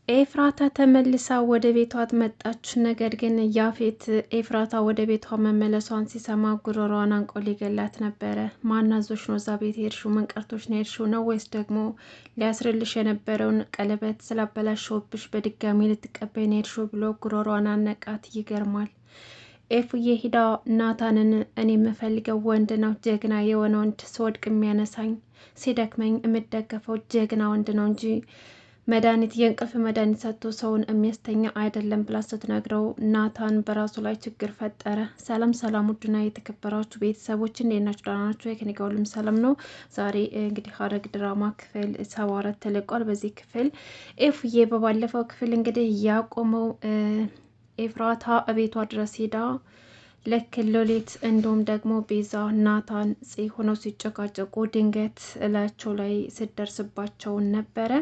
ኤፍራታ ተመልሳ ወደ ቤቷ መጣች። ነገር ግን ያፌት ኤፍራታ ወደ ቤቷ መመለሷን ሲሰማ ጉሮሯን አንቆ ሊገላት ነበረ። ማናዞች ነው እዛ ቤት ሄድሽው? ምን ቀርቶች ነው ሄድሽው? ነው ወይስ ደግሞ ሊያስርልሽ የነበረውን ቀለበት ስላበላሸውብሽ በድጋሚ ልትቀበይ ነው ሄድሽው? ብሎ ጉሮሯን አነቃት። ይገርማል። ኤፍዬ ሂዳ ናታንን እኔ የምፈልገው ወንድ ነው፣ ጀግና የሆነ ወንድ፣ ስወድቅ የሚያነሳኝ፣ ሲደክመኝ የምደገፈው ጀግና ወንድ ነው እንጂ መድኃኒት የእንቅልፍ መድኃኒት ሰጥቶ ሰውን የሚያስተኛ አይደለም ብላ ስትነግረው ናታን በራሱ ላይ ችግር ፈጠረ። ሰላም ሰላም፣ ውድና የተከበራችሁ ቤተሰቦች እንዴት ናችሁ? ደህና ናችሁ? ከእኔ ጋር ሁሉም ሰላም ነው። ዛሬ እንግዲህ ሐረግ ድራማ ክፍል 74 ተለቋል። በዚህ ክፍል ኤፍዬ በባለፈው ክፍል እንግዲህ ያቆመው ኤፍራታ እቤቷ ድረስ ሄዳ ልክ ሎሌት እንዲሁም ደግሞ ቤዛ ናታን ሆነው ሲጨቃጨቁ ድንገት እላቸው ላይ ስትደርስባቸው ነበረ።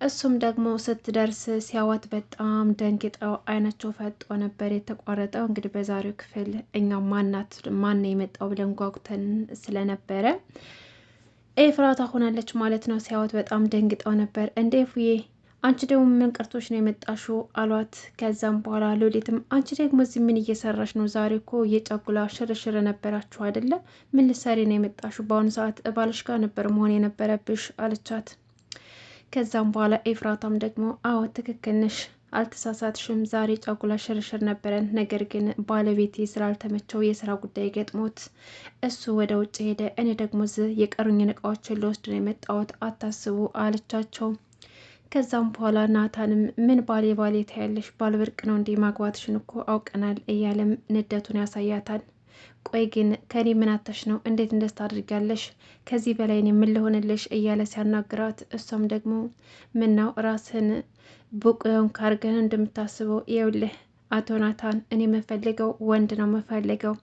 እሱም ደግሞ ስትደርስ ሲያዋት በጣም ደንግጠው አይናቸው ፈጦ ነበር የተቋረጠው። እንግዲህ በዛሬው ክፍል እኛ ማን የመጣው ብለን ጓጉተን ስለነበረ ኤፍራታ ሆናለች ማለት ነው። ሲያዋት በጣም ደንግጠው ነበር። እንዴ ፉዬ አንቺ ደግሞ ምን ቀርቶች ነው የመጣሽው? አሏት። ከዛም በኋላ ሎሊትም አንቺ ደግሞ እዚህ ምን እየሰራሽ ነው? ዛሬ እኮ የጫጉላ ሽርሽር ነበራችሁ አይደለ? ምን ልትሰሪ ነው የመጣሽው? በአሁኑ ሰዓት ባልሽ ጋር ነበር መሆን የነበረብሽ አለቻት። ከዛም በኋላ ኤፍራታም ደግሞ አዎ ትክክል ነሽ፣ አልተሳሳትሽም፣ ዛሬ ጫጉላ ሽርሽር ነበረን። ነገር ግን ባለቤቴ ስላልተመቸው የስራ ጉዳይ ገጥሞት እሱ ወደ ውጭ ሄደ። እኔ ደግሞ የቀሩኝን እቃዎችን ልወስድ ነው የመጣሁት፣ አታስቡ አለቻቸው። ከዛም በኋላ ናታንም ምን ባሌ ታያለሽ፣ ባልብርቅ ነው እንዲህ ማግባትሽን እኮ አውቀናል እያለም ንደቱን ያሳያታል። ቆይ ግን ከኔ ምን አተሽ ነው? እንዴት እንደስ ታድርጊያለሽ? ከዚህ በላይ እኔ ምን ልሆንልሽ? እያለ ሲያናግራት እሷም ደግሞ ምን ነው ራስን ብቁ የሆንክ አድርገህ እንደምታስበው? ይኸውልህ አቶ ናታን እኔ የምፈልገው ወንድ ነው የምፈልገው፣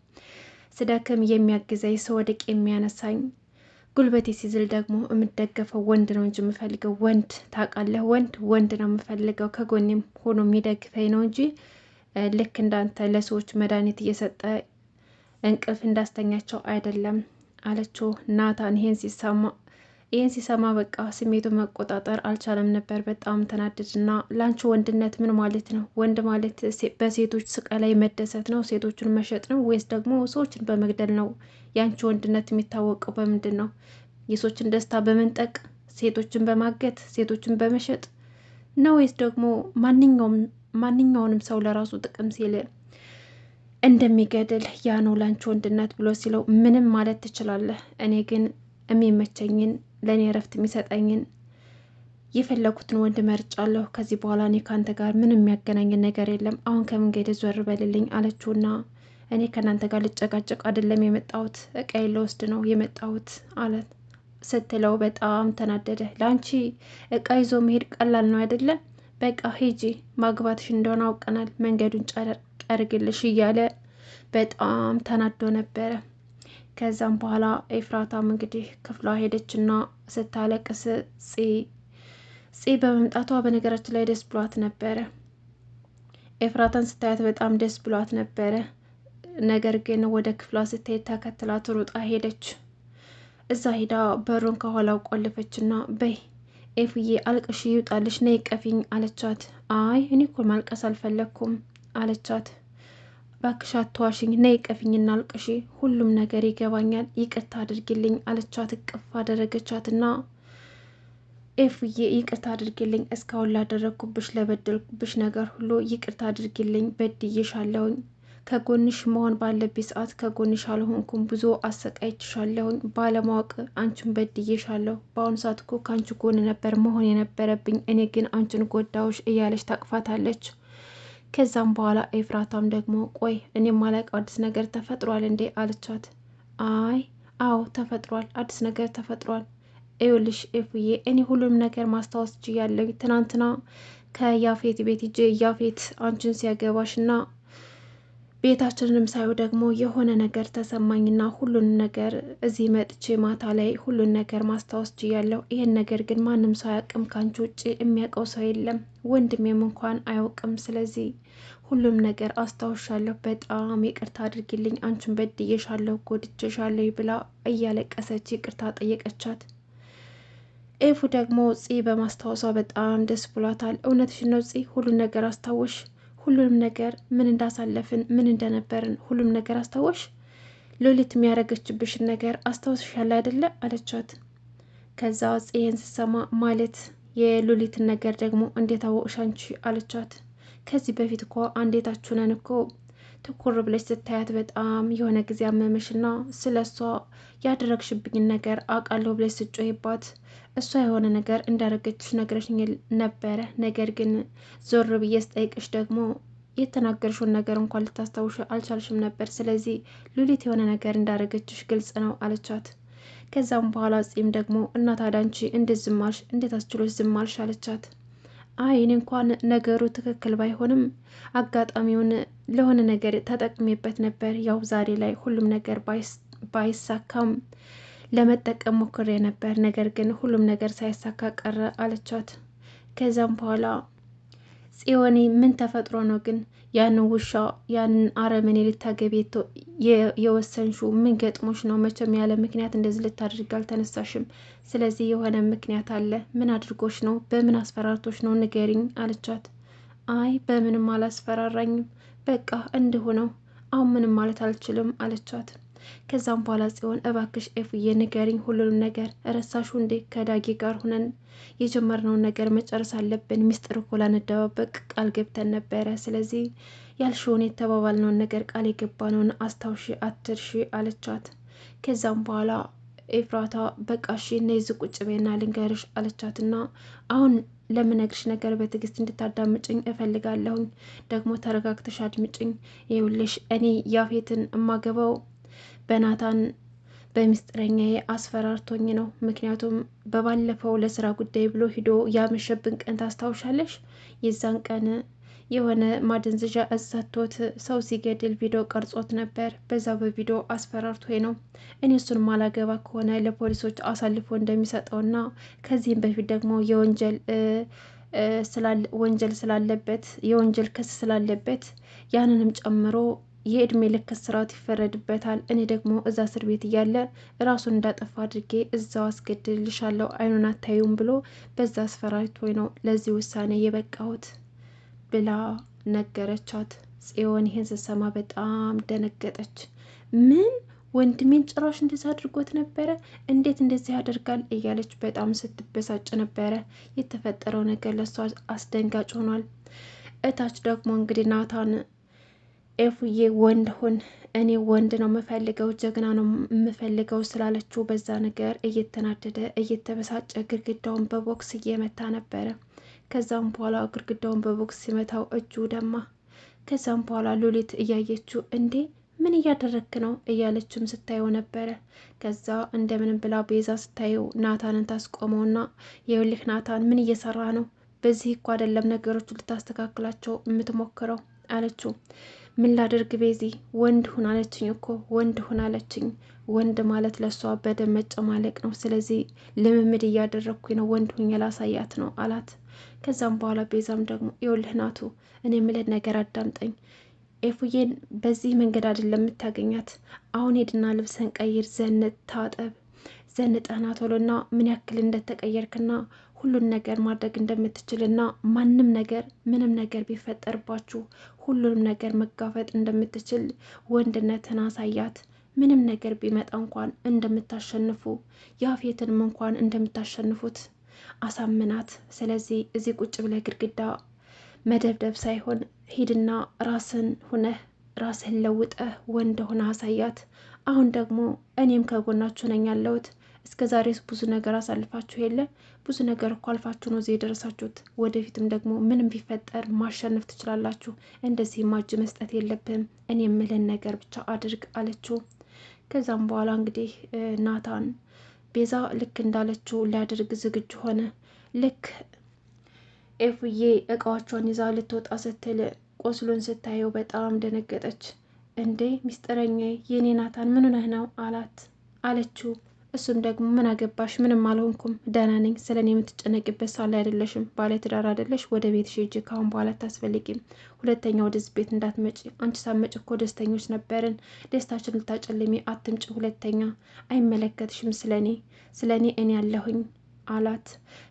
ስደክም የሚያግዘኝ፣ ስወድቅ የሚያነሳኝ፣ ጉልበቴ ሲዝል ደግሞ የምደገፈው ወንድ ነው እንጂ የምፈልገው ወንድ ታውቃለህ፣ ወንድ ነው የምፈልገው፣ ከጎኔም ሆኖ የሚደግፈኝ ነው እንጂ ልክ እንዳንተ ለሰዎች መድኃኒት እየሰጠ እንቅልፍ እንዳስተኛቸው አይደለም አለችው። ናታን ይህን ሲሰማ በቃ ስሜቱ መቆጣጠር አልቻለም ነበር። በጣም ተናደድና ላንቺ ወንድነት ምን ማለት ነው? ወንድ ማለት በሴቶች ስቃይ ላይ መደሰት ነው? ሴቶችን መሸጥ ነው? ወይስ ደግሞ ሰዎችን በመግደል ነው? ያንቺ ወንድነት የሚታወቀው በምንድን ነው? የሰዎችን ደስታ በመንጠቅ፣ ሴቶችን በማገት፣ ሴቶችን በመሸጥ ነው? ወይስ ደግሞ ማንኛውንም ሰው ለራሱ ጥቅም ሲል እንደሚገድል ያ ነው ላንቺ ወንድነት ብሎ ሲለው ምንም ማለት ትችላለህ፣ እኔ ግን የሚመቸኝን ለእኔ እረፍት የሚሰጠኝን የፈለኩትን ወንድ መርጫለሁ። ከዚህ በኋላ እኔ ከአንተ ጋር ምንም የሚያገናኝን ነገር የለም። አሁን ከመንገድ ዞር በልልኝ አለችውና እኔ ከእናንተ ጋር ልጨቃጨቅ አይደለም የመጣሁት፣ እቃዬን ልወስድ ነው የመጣሁት አለት ስትለው በጣም ተናደደ። ለአንቺ እቃ ይዞ መሄድ ቀላል ነው አይደለም? በቃ ሂጂ፣ ማግባትሽ እንደሆነ አውቀናል፣ መንገዱን ጠርግልሽ እያለ በጣም ተናዶ ነበረ። ከዛም በኋላ ኤፍራታም እንግዲህ ክፍሏ ሄደችና ስታለቅስ ፂ በመምጣቷ በነገራችን ላይ ደስ ብሏት ነበረ። ኤፍራታን ስታያት በጣም ደስ ብሏት ነበረ። ነገር ግን ወደ ክፍሏ ስትሄድ ተከትላት ሩጣ ሄደች። እዛ ሄዳ በሩን ከኋላው ቆልፈችና በይ ኤፍዬ አልቅሽ ይውጣልሽ፣ ነይ ቀፊኝ አለቻት። አይ እኔ እኮ ማልቀስ አልፈለግኩም አለቻት። ባክሽ አትዋሽኝ፣ ነይ ቀፊኝና አልቅሺ፣ ሁሉም ነገር ይገባኛል፣ ይቅርታ አድርጊልኝ አለቻት። እቅፍ አደረገቻትና ኤፍዬ ይቅርታ አድርጊልኝ፣ እስካሁን ላደረግኩብሽ ለበደልኩብሽ ነገር ሁሉ ይቅርታ አድርጊልኝ፣ በድዬሻለሁኝ፣ ከጎንሽ መሆን ባለብኝ ሰዓት ከጎንሽ አልሆንኩም፣ ብዙ አሰቃይችሻለሁኝ፣ ባለማወቅ አንቺን በድዬሻለሁ፣ በአሁኑ ሰዓት እኮ ከአንቺ ጎን ነበር መሆን የነበረብኝ፣ እኔ ግን አንቺን ጎዳውሽ እያለች ታቅፋታለች። ከዛም በኋላ ኤፍራታም ደግሞ ቆይ እኔ ማላውቀው አዲስ ነገር ተፈጥሯል እንዴ አለቻት። አይ አዎ ተፈጥሯል፣ አዲስ ነገር ተፈጥሯል። ይኸውልሽ ኤፍዬ እኔ ሁሉም ነገር ማስታወስ ችያለሁ። ትናንትና ከያፌት ቤት ሂጄ ያፌት አንቺን ሲያገባሽና ቤታችንንም ሳየው ደግሞ የሆነ ነገር ተሰማኝና ሁሉን ነገር እዚህ መጥቼ ማታ ላይ ሁሉን ነገር ማስታወስ ችያለሁ። ይሄን ነገር ግን ማንም ሰው አያውቅም፣ ከአንቺ ውጭ የሚያውቀው ሰው የለም፣ ወንድሜም እንኳን አያውቅም። ስለዚህ ሁሉም ነገር አስታውሻለሁ፣ በጣም ይቅርታ አድርጊልኝ፣ አንቺን በድዬሻለሁ፣ ጎድቼሻለሁ ብላ እያለቀሰች ይቅርታ ጠየቀቻት። ኤፉ ደግሞ ፂ በማስታወሷ በጣም ደስ ብሏታል። እውነትሽን ነው ፂ፣ ሁሉን ነገር አስታወሽ? ሁሉንም ነገር ምን እንዳሳለፍን ምን እንደነበርን ሁሉም ነገር አስታወሽ? ሉሊት የሚያደርገችብሽን ነገር አስታውስሻል አይደለ አለቻት። ከዛ ጽዬን ስትሰማ ማለት የሉሊትን ነገር ደግሞ እንዴት አወቅሽ አንቺ አለቻት። ከዚህ በፊት እኮ አንዴታችሁ ነን እኮ ትኩር ብለሽ ስታያት በጣም የሆነ ጊዜ አመመሽና ስለ እሷ ያደረግሽብኝን ነገር አውቃለሁ ብለሽ ስጮይባት እሷ የሆነ ነገር እንዳደረገችሽ ነግረሽኝ ነበረ። ነገር ግን ዞር ብዬ ስጠይቅሽ ደግሞ የተናገርሽውን ነገር እንኳን ልታስታውሽ አልቻልሽም ነበር። ስለዚህ ሉሊት የሆነ ነገር እንዳደረገችሽ ግልጽ ነው አለቻት። ከዛም በኋላ ጺም ደግሞ እና ታዲያ አንቺ እንዴት ዝም አልሽ? እንዴት አስችሎሽ ዝም አልሽ አለቻት። አይ እኔ እንኳን ነገሩ ትክክል ባይሆንም አጋጣሚውን ለሆነ ነገር ተጠቅሜበት ነበር። ያው ዛሬ ላይ ሁሉም ነገር ባይሳካም ለመጠቀም ሞክሬ ነበር። ነገር ግን ሁሉም ነገር ሳይሳካ ቀረ አለቻት። ከዛም በኋላ ጽዮኔ ምን ተፈጥሮ ነው ግን ያንን ውሻ ያንን አረመኔ ልታገቢ የወሰንሹ? ምን ገጥሞሽ ነው? መቼም ያለ ምክንያት እንደዚህ ልታደርግ አልተነሳሽም። ስለዚህ የሆነ ምክንያት አለ። ምን አድርጎሽ ነው? በምን አስፈራርቶሽ ነው? ንገሪኝ አለቻት። አይ በምንም አላስፈራራኝም፣ በቃ እንዲሁ ነው። አሁን ምንም ማለት አልችልም አለቻት። ከዛም በኋላ ጽዮን እባክሽ ኤፉዬ ንገሪኝ ሁሉንም ነገር። ረሳሹ እንዴ? ከዳጊ ጋር ሁነን የጀመርነውን ነገር መጨረስ አለብን። ሚስጥር እኮ ላንደባበቅ ቃል ገብተን ነበረ። ስለዚህ ያልሽውን የተባባልነውን ነገር ቃል የገባነውን አስታውሺ አትርሺ አለቻት። ከዛም በኋላ ኤፍራታ በቃ እሺ ነይዝ ቁጭ በይና ልንገርሽ አለቻትና አሁን ለምነግርሽ ነገር በትዕግስት እንድታዳምጭኝ እፈልጋለሁኝ። ደግሞ ተረጋግተሽ አድምጭኝ። ይኸውልሽ እኔ ያፌትን እማገባው በናታን በሚስጥረኛዬ አስፈራርቶኝ ነው። ምክንያቱም በባለፈው ለስራ ጉዳይ ብሎ ሂዶ ያመሸብን ቀን ታስታውሻለሽ? የዛን ቀን የሆነ ማደንዘዣ እጽ ሰጥቶት ሰው ሲገድል ቪዲዮ ቀርጾት ነበር። በዛ በቪዲዮ አስፈራርቶኝ ነው እኔ እሱን ማላገባ ከሆነ ለፖሊሶች አሳልፎ እንደሚሰጠውና ከዚህም በፊት ደግሞ ወንጀል ስላለበት የወንጀል ክስ ስላለበት ያንንም ጨምሮ የእድሜ ልክ እስራት ይፈረድበታል። እኔ ደግሞ እዛ እስር ቤት እያለ ራሱን እንዳጠፋ አድርጌ እዛው አስገድልሻለሁ አይኑን አታዩም ብሎ በዛ አስፈራሪቶኝ ነው ለዚህ ውሳኔ የበቃሁት ብላ ነገረቻት። ጽዮን ይህን ስትሰማ በጣም ደነገጠች። ምን ወንድሜን ጭራሽ እንደዚህ አድርጎት ነበረ? እንዴት እንደዚህ ያደርጋል? እያለች በጣም ስትበሳጭ ነበረ። የተፈጠረው ነገር ለሷ አስደንጋጭ ሆኗል። እታች ደግሞ እንግዲህ ናታን ኤፉዬ ወንድ ሁን፣ እኔ ወንድ ነው የምፈልገው ጀግና ነው የምፈልገው ስላለችው በዛ ነገር እየተናደደ እየተበሳጨ ግድግዳውን በቦክስ እየመታ ነበረ። ከዛም በኋላ ግድግዳውን በቦክስ ሲመታው እጁ ደማ። ከዛም በኋላ ሉሊት እያየችው እንዴ ምን እያደረክ ነው እያለችም ስታየው ነበረ። ከዛ እንደምንም ብላ ቤዛ ስታየው ናታንን ታስቆመውና የውልህ ናታን ምን እየሰራ ነው? በዚህ እኮ አይደለም ነገሮች ልታስተካክላቸው የምትሞክረው አለችው። ምን ላድርግ ቤዚ ወንድ ሁን አለችኝ እኮ ወንድ ሁን አለችኝ። ወንድ ማለት ለሷ በደም መጨማለቅ ነው። ስለዚህ ልምምድ እያደረግኩኝ ነው፣ ወንድ ሁኝ ላሳያት ነው አላት። ከዛም በኋላ ቤዛም ደግሞ ይኸውልህ ናቱ እኔ የምልህ ነገር አዳምጠኝ። ኤፉዬን በዚህ መንገድ አይደለም የምታገኛት። አሁን ሄድና ልብስህን ቀይር፣ ዘንጥ ታጠብ፣ ዘንጠህና ቶሎና ምን ያክል እንደተቀየርክና ሁሉን ነገር ማድረግ እንደምትችልና ማንም ነገር ምንም ነገር ቢፈጠርባችሁ ሁሉንም ነገር መጋፈጥ እንደምትችል ወንድነትን አሳያት። ምንም ነገር ቢመጣ እንኳን እንደምታሸንፉ ያፌትንም እንኳን እንደምታሸንፉት አሳምናት። ስለዚህ እዚህ ቁጭ ብለህ ግድግዳ መደብደብ ሳይሆን ሂድና ራስን ሁነህ ራስህን ለውጠህ ወንድ ሆነ አሳያት። አሁን ደግሞ እኔም ከጎናችሁ ነኝ ያለሁት። እስከ ዛሬስ ብዙ ነገር አሳልፋችሁ የለ ብዙ ነገር እኮ አልፋችሁ ነው እዚህ የደረሳችሁት። ወደፊትም ደግሞ ምንም ቢፈጠር ማሸነፍ ትችላላችሁ። እንደዚህ እጅ መስጠት የለብህም። እኔ የምልህን ነገር ብቻ አድርግ አለችው። ከዛም በኋላ እንግዲህ ናታን ቤዛ ልክ እንዳለችው ሊያደርግ ዝግጁ ሆነ። ልክ ኤፉዬ እቃዎቿን ይዛ ልትወጣ ስትል ቆስሉን ስታየው በጣም ደነገጠች። እንዴ ሚስጥረኛዬ የኔ ናታን ምን ሆነህ ነው አለችው። እሱም ደግሞ ምን አገባሽ? ምንም አልሆንኩም ደህና ነኝ። ስለ እኔ የምትጨነቂበት ሳለ አይደለሽም። ባለ ትዳር አይደለሽ? ወደ ቤትሽ ሂጂ። ካሁን በኋላ አታስፈልጊም። ሁለተኛ ወደዚህ ቤት እንዳትመጪ። አንቺ ሳትመጪ እኮ ደስተኞች ነበርን። ደስታችን ልታጨልሚ አትምጪ። ሁለተኛ አይመለከትሽም። ስለ እኔ እኔ ያለሁኝ አላት።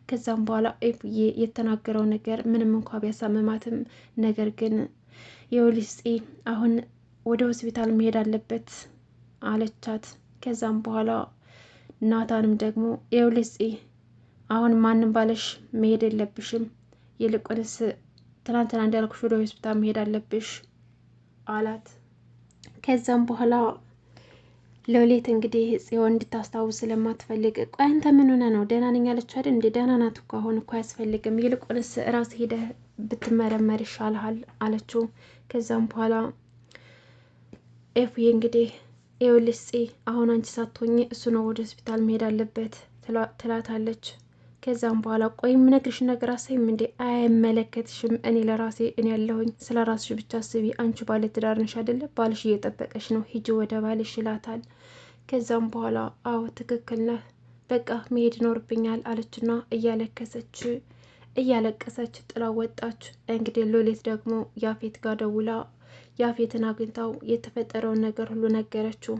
ከዛም በኋላ ኤፍዬ የተናገረው ነገር ምንም እንኳ ቢያሳምማትም ነገር ግን ይኸውልሽ አሁን ወደ ሆስፒታል መሄድ አለበት አለቻት። ከዛም በኋላ ናታንም ደግሞ ይኸውልሽ አሁን ማንም ባለሽ መሄድ የለብሽም፣ ይልቁንስ ትናንትና እንዳልኩሽ ወደ ሆስፒታል መሄድ አለብሽ አላት። ከዛም በኋላ ሎሌት እንግዲህ ጽዮን እንድታስታውስ ስለማትፈልግ ቆይ አንተ ምን ሆነ ነው ደህና ነኝ አለች አይደል እንዴ? ደህና ናት እኮ አሁን እኮ አያስፈልግም፣ ይልቁንስ ራስ ሄደህ ብትመረመር ይሻልሃል አለችው። ከዛም በኋላ ኤፍዬ እንግዲህ ይኸውልሽ አሁን አንቺ ሳትሆኚ እሱ ነው ወደ ሆስፒታል መሄድ አለበት ትላታለች። ከዛም በኋላ ቆይ የምነግርሽ ነገር አሳይም እንዴ? አይመለከትሽም፣ እኔ ለራሴ እኔ ያለሁኝ፣ ስለ ራስሽ ብቻ አስቢ፣ አንቺ ባለ ትዳር ነሽ አይደለ? ባልሽ እየጠበቀሽ ነው፣ ሂጂ ወደ ባልሽ ይላታል። ከዛም በኋላ አዎ ትክክል ነህ፣ በቃ መሄድ ይኖርብኛል አለችና እያለቀሰች ጥላ ወጣች። እንግዲህ ሎሌት ደግሞ ያፌት ጋር ደውላ ያፌትን አግኝታው የተፈጠረውን ነገር ሁሉ ነገረችው።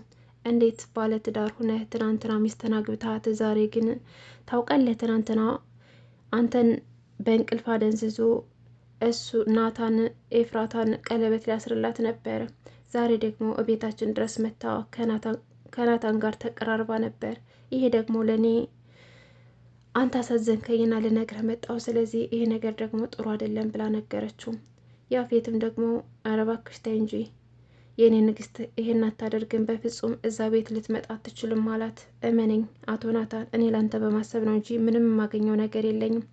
እንዴት ባለ ትዳር ሁነህ ትናንትና ሚስትን አግብተሃት ዛሬ ግን ታውቃለህ፣ ትናንትና አንተን በእንቅልፍ አደንዝዞ እሱ ናታን ኤፍራታን ቀለበት ሊያስርላት ነበር። ዛሬ ደግሞ እቤታችን ድረስ መታ ከናታን ጋር ተቀራርባ ነበር። ይሄ ደግሞ ለእኔ አንተ አሳዘንከኝና ልነግርህ መጣሁ። ስለዚህ ይሄ ነገር ደግሞ ጥሩ አይደለም ብላ ነገረችው። ያፌትም ደግሞ ኧረ እባክሽ ተይ እንጂ የእኔ ንግስት ይሄን አታደርግም፣ በፍጹም እዛ ቤት ልትመጣ አትችልም አላት። እመነኝ አቶ ናታን፣ እኔ ላንተ በማሰብ ነው እንጂ ምንም የማገኘው ነገር የለኝም።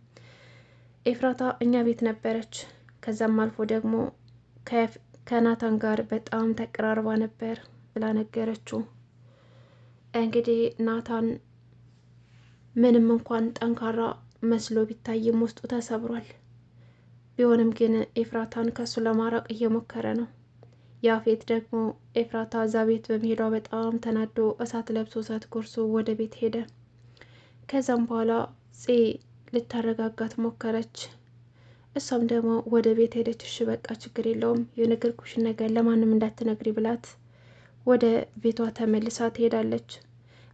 ኤፍራታ እኛ ቤት ነበረች፣ ከዛም አልፎ ደግሞ ከናታን ጋር በጣም ተቀራርባ ነበር ብላ ነገረችው። እንግዲህ ናታን ምንም እንኳን ጠንካራ መስሎ ቢታይም ውስጡ ተሰብሯል። ቢሆንም ግን ኤፍራታን ከሱ ለማራቅ እየሞከረ ነው። ያፌት ደግሞ ኤፍራታ እዛ ቤት በመሄዷ በጣም ተናዶ እሳት ለብሶ እሳት ጎርሶ ወደ ቤት ሄደ። ከዛም በኋላ ልታረጋጋት ሞከረች። እሷም ደግሞ ወደ ቤት ሄደች። እሺ በቃ ችግር የለውም የነገርኩሽን ነገር ለማንም እንዳትነግሪ ብላት ወደ ቤቷ ተመልሳ ትሄዳለች።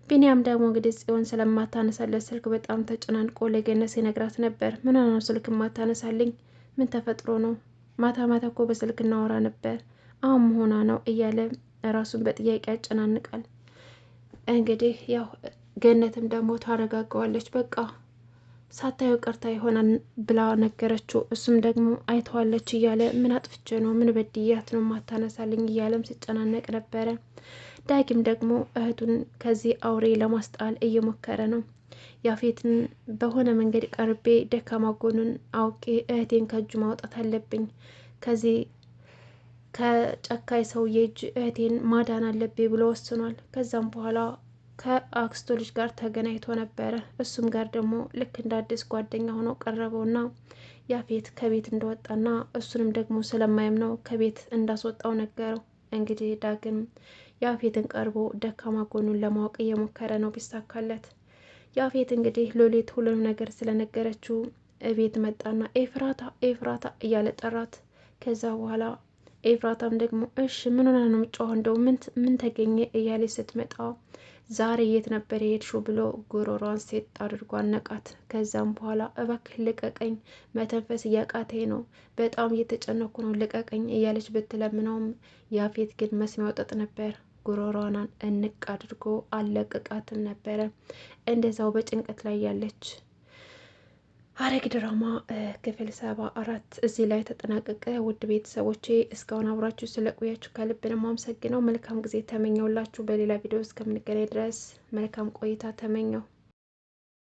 ቢኒያም ደግሞ እንግዲህ ጽዮን ስለማታነሳለት ስልክ በጣም ተጨናንቆ ለገነት ሲነግራት ነበር። ምን ሆነ ነው ስልክ ማታነሳልኝ? ምን ተፈጥሮ ነው? ማታ ማታ እኮ በስልክ እናወራ ነበር፣ አሁን መሆኗ ነው እያለ ራሱን በጥያቄ ያጨናንቃል። እንግዲህ ያው ገነትም ደግሞ ታረጋገዋለች። በቃ ሳታዩ ቀርታ ይሆናል ብላ ነገረችው። እሱም ደግሞ አይተዋለች እያለ ምን አጥፍቼ ነው ምን በድያት ነው ማታነሳልኝ እያለም ሲጨናነቅ ነበረ። ዳጊም ደግሞ እህቱን ከዚህ አውሬ ለማስጣል እየሞከረ ነው። ያፌትን በሆነ መንገድ ቀርቤ ደካማ ጎኑን አውቄ እህቴን ከእጁ ማውጣት አለብኝ፣ ከዚህ ከጨካይ ሰውዬ እጅ እህቴን ማዳን አለብኝ ብሎ ወስኗል። ከዛም በኋላ ከአክስቶ ልጅ ጋር ተገናኝቶ ነበረ። እሱም ጋር ደግሞ ልክ እንደ አዲስ ጓደኛ ሆኖ ቀረበውና ያፌት ከቤት እንደወጣና እሱንም ደግሞ ስለማያምነው ከቤት እንዳስወጣው ነገረው። እንግዲህ ዳግም ያፌትን ቀርቦ ደካማ ጎኑን ለማወቅ እየሞከረ ነው ቢሳካለት። ያፌት እንግዲህ ሎሌት ሁሉንም ነገር ስለነገረችው እቤት መጣና ኤፍራታ ኤፍራታ እያለ ጠራት። ከዛ በኋላ ኤፍራታም ደግሞ እሺ ምን ሆነ ነው የምጮኸው? እንደው ምን ተገኘ እያለች ስትመጣ ዛሬ የት ነበር የሄድሽው ብሎ ጉሮሯን ሴት አድርጎ አነቃት። ከዛም በኋላ እባክህ ልቀቀኝ፣ መተንፈስ እያቃተኝ ነው፣ በጣም እየተጨነኩ ነው፣ ልቀቀኝ እያለች ብትለምነውም ያፌት ግን መስሚያው ጠጥ ነበር። ጉሮሯን እንቅ አድርጎ አለቅቃትም ነበረ። እንደዛው በጭንቀት ላይ ያለች ሐረግ ድራማ ክፍል 74 እዚህ ላይ ተጠናቀቀ። ውድ ቤተሰቦቼ እስካሁን አብራችሁ ስለቆያችሁ ከልብ ነው የማመሰግነው። መልካም ጊዜ ተመኘውላችሁ። በሌላ ቪዲዮ እስከምንገናኝ ድረስ መልካም ቆይታ ተመኘው።